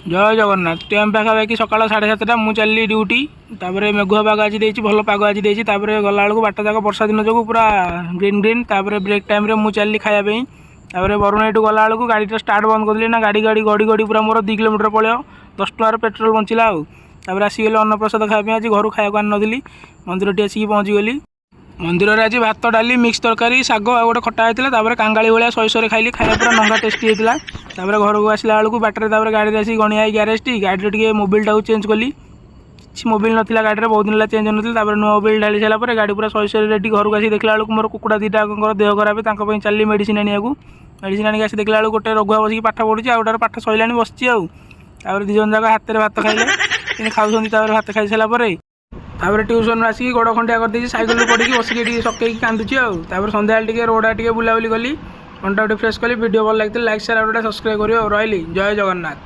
जय जगन्नाथ टाइम पाखापाखि सकाल 7:30 मु चलि ड्यूटी तापर मेघुआ पाग आज देती भल पाग आज देती गला बेलू बाट जाक वर्षा दिन जो पूरा ग्रीन ग्रीन ब्रेक टाइम मु चलि खायापी बरुण यू गला बेलू गाड़ी स्टार्ट बंद कर ना गाड़ी गाड़ी गड़ी गड़ी पूरा मोर 2 किलोमीटर पड़ो 10 टकर पेट्रोल बंचला आसीगली अन्नप्रसाद खायापी आज घर खाया आनी मंदिर टी आसिक पहुँचीगली मंदिर में आज भात डाली मिक्स तरकारी शाग आ गोटे खटा होता कांगाली भाया शैशव खाइली खाया पूरा नंगा टेस्टी होता घर को आसला बेलू बाटर गाड़ी आसी गणिया ग्यारेज टी गाड़ी टे मोबिल टाक चेंज कली किसी मोबिल नाला गाड़ी में बहुत दिन चेंज होता नुआ मोबिल ढाली सारापर गाड़ी पूरा शैशव रेडी घर को आसी देखला बेलू मोर कुकुड़ा दीटा देह खराब चली मेडिसिन आने मेडिसिन आनिक आसी देखला बेलू गोटे रघुआ बसिक पाठ पढ़ुची आउटार पाठ सैला बस 2 जन जाक हाथ में भात खाइले खाऊँ भात खाई सारापर ट्यूशन आसिक गोड़ खंडिया कर सैकेल पड़ी बसिक सके कांदुची संध्या टे रोड टे बुलाबुली कली अंटा फ्रेश कली वीडियो भल लगी लाइक शेयर सब्सक्राइब करियो रही जय जगन्नाथ।